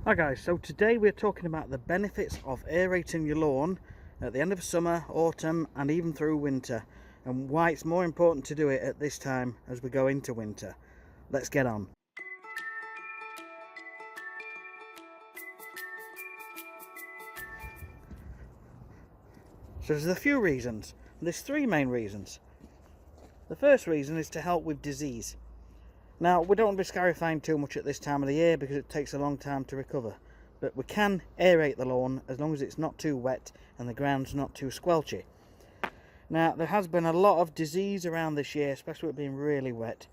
Hi guys, so today we're talking about the benefits of aerating your lawn at the end of summer, autumn and even through winter, and why it's more important to do it at this time as we go into winter. Let's get on. So there's a few reasons. There's three main reasons. The first reason is to help with disease. Now, we don't want to be scarifying too much at this time of the year because it takes a long time to recover. But we can aerate the lawn as long as it's not too wet and the ground's not too squelchy. Now, there has been a lot of disease around this year, especially with it being really wet.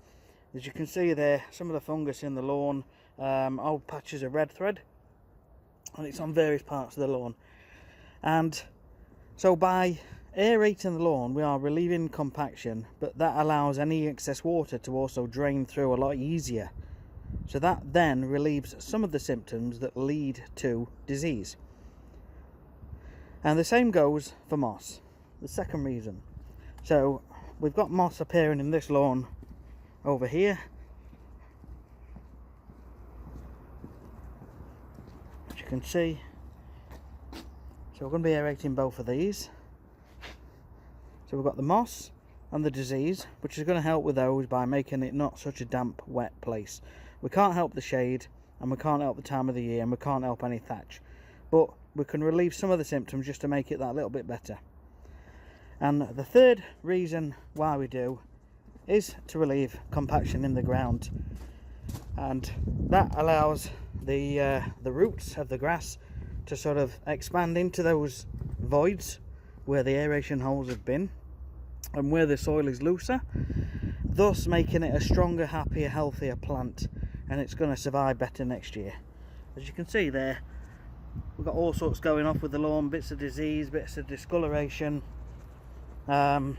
As you can see there, some of the fungus in the lawn, old patches of red thread, and it's on various parts of the lawn. And so by aerating the lawn, we are relieving compaction, but that allows any excess water to also drain through a lot easier. So that then relieves some of the symptoms that lead to disease. And the same goes for moss, the second reason. So we've got moss appearing in this lawn over here. As you can see. So we're going to be aerating both of these. So we've got the moss and the disease, which is going to help with those by making it not such a damp, wet place. We can't help the shade, and we can't help the time of the year, and we can't help any thatch. But we can relieve some of the symptoms just to make it that little bit better. And the third reason why we do is to relieve compaction in the ground. And that allows the roots of the grass to sort of expand into those voids where the aeration holes have been and where the soil is looser, thus making it a stronger, happier, healthier plant, and it's going to survive better next year. As you can see there, we've got all sorts going off with the lawn, bits of disease, bits of discoloration. So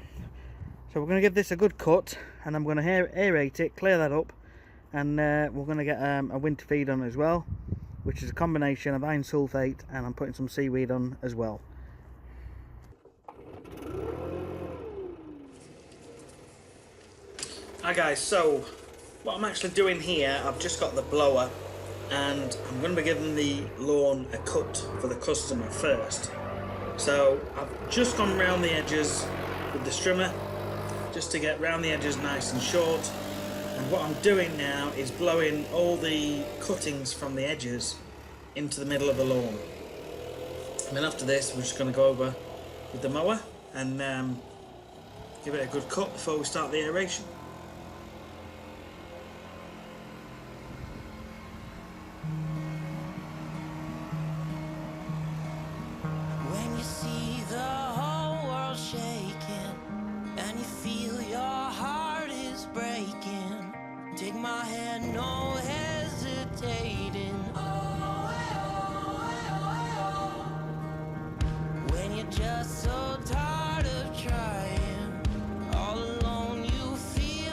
we're going to give this a good cut, and I'm going to aerate it, clear that up, and we're going to get a winter feed on as well, which is a combination of iron sulphate, and I'm putting some seaweed on as well. Hi guys, so what I'm actually doing here, I've just got the blower and I'm going to be giving the lawn a cut for the customer first. So I've just gone round the edges with the strimmer just to get round the edges nice and short, and what I'm doing now is blowing all the cuttings from the edges into the middle of the lawn. And then after this we're just going to go over with the mower and give it a good cut before we start the aeration. Take my hand, no hesitating. When you're just so tired of trying, all alone you feel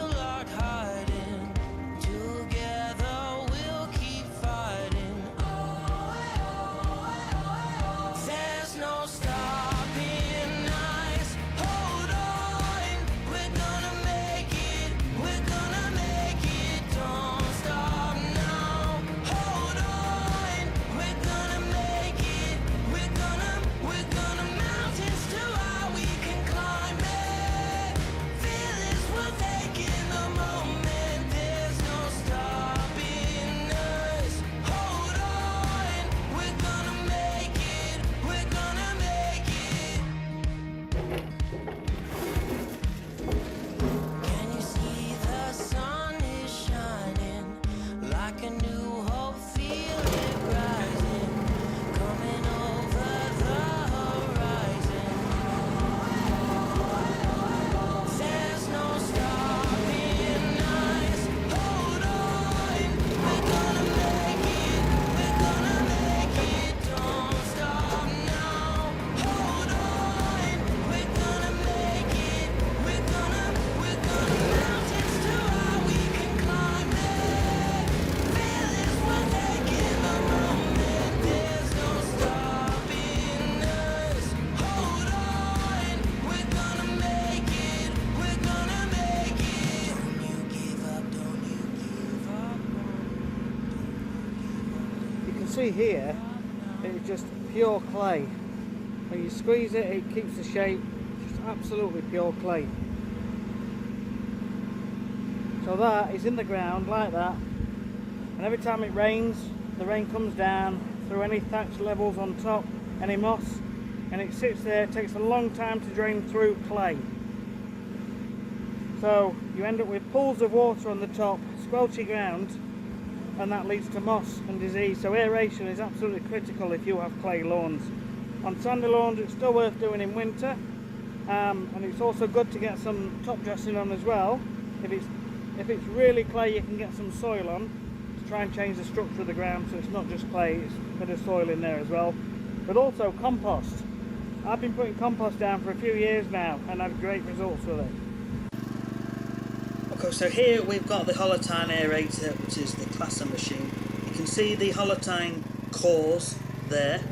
see here, it's just pure clay. When you squeeze it, it keeps the shape. Just absolutely pure clay. So that is in the ground like that, and every time it rains, the rain comes down through any thatch levels on top, any moss, and it sits there. It takes a long time to drain through clay. So you end up with pools of water on the top, squelchy ground, and that leads to moss and disease. So aeration is absolutely critical if you have clay lawns. On sandy lawns it's still worth doing in winter, and it's also good to get some top dressing on as well. If it's really clay, you can get some soil on to try and change the structure of the ground, so it's not just clay, it's a bit of soil in there as well. But also compost. I've been putting compost down for a few years now and had great results with it. Okay, so here we've got the hollow tine aerator, which is the classer machine. You can see the hollow tine cores there,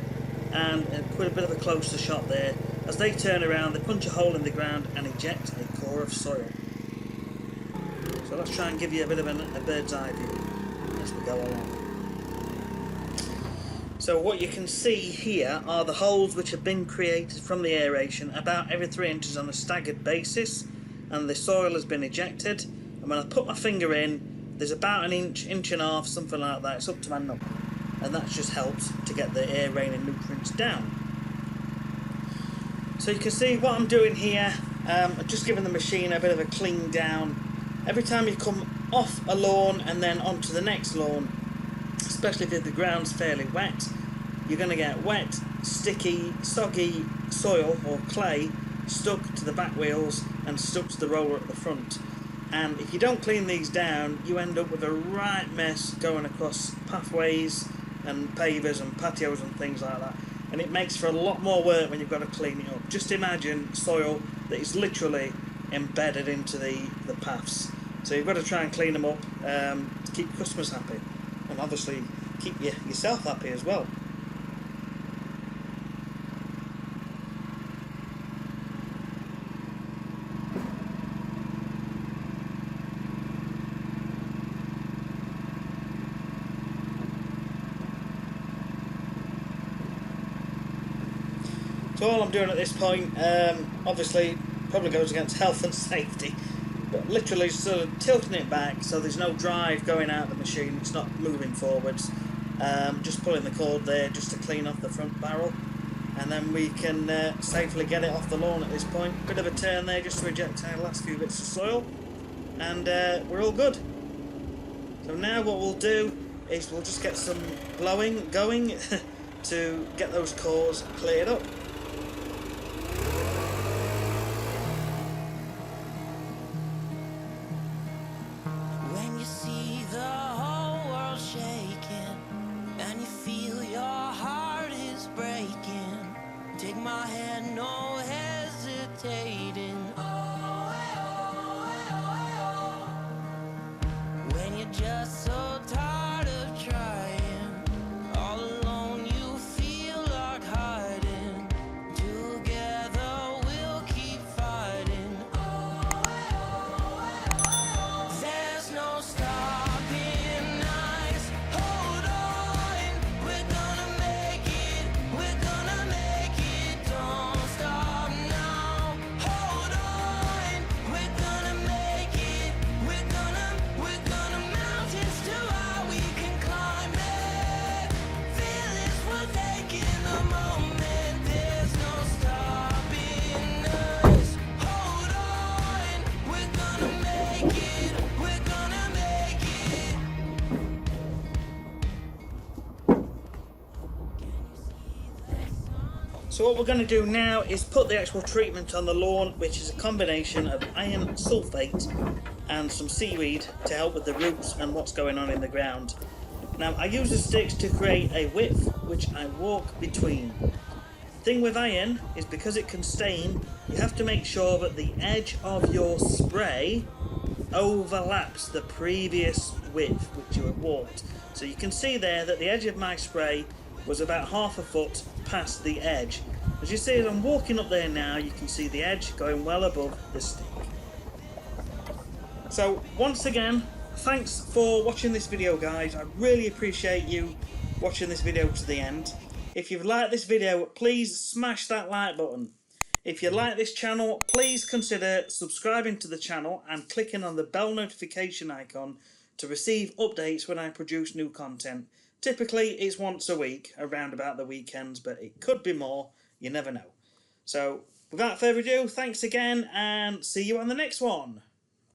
and put a bit of a closer shot there. As they turn around, they punch a hole in the ground and eject a core of soil. So let's try and give you a bit of a bird's eye view as we go along. So what you can see here are the holes which have been created from the aeration about every 3 inches on a staggered basis, and the soil has been ejected. And when I put my finger in, there's about an inch, inch and a half, something like that. It's up to my knuckle, and that just helps to get the air, rain and nutrients down. So you can see what I'm doing here. I'm just giving the machine a bit of a clean down. Every time you come off a lawn and then onto the next lawn, especially if the ground's fairly wet, you're going to get wet, sticky, soggy soil or clay stuck to the back wheels and stuck to the roller at the front. And if you don't clean these down, you end up with a right mess going across pathways and pavers and patios and things like that. And it makes for a lot more work when you've got to clean it up. Just imagine soil that is literally embedded into the paths. So you've got to try and clean them up to keep customers happy, and obviously keep yourself happy as well. So all I'm doing at this point, obviously probably goes against health and safety, but literally sort of tilting it back so there's no drive going out of the machine, it's not moving forwards. Just pulling the cord there just to clean off the front barrel, and then we can safely get it off the lawn at this point. Bit of a turn there just to eject our last few bits of soil, and we're all good. So now what we'll do is we'll just get some blowing going to get those cores cleared up. Take my hand, no hesitating. When you're just so tired of trying, all alone you feel like hiding. Together we'll keep fighting. There's no stopping us. Hold on, we're gonna make it. We're gonna make it. Don't stop now. Hold on, we're gonna make it. We're gonna mountains too high we can climb it. Feel this, we're taking the moment. There's no stopping us. Hold on, we're gonna make it. We're gonna make it. So what we're going to do now is put the actual treatment on the lawn, which is a combination of iron sulphate and some seaweed to help with the roots and what's going on in the ground. Now I use the sticks to create a width which I walk between. The thing with iron is because it can stain, you have to make sure that the edge of your spray overlaps the previous width which you have walked. So you can see there that the edge of my spray was about half a foot past the edge. As you see, as I'm walking up there now, you can see the edge going well above the stick. So once again, thanks for watching this video, guys. I really appreciate you watching this video to the end. If you've liked this video, please smash that like button. If you like this channel, please consider subscribing to the channel and clicking on the bell notification icon to receive updates when I produce new content. Typically it's once a week, around about the weekends, but it could be more, you never know. So without further ado, thanks again and see you on the next one.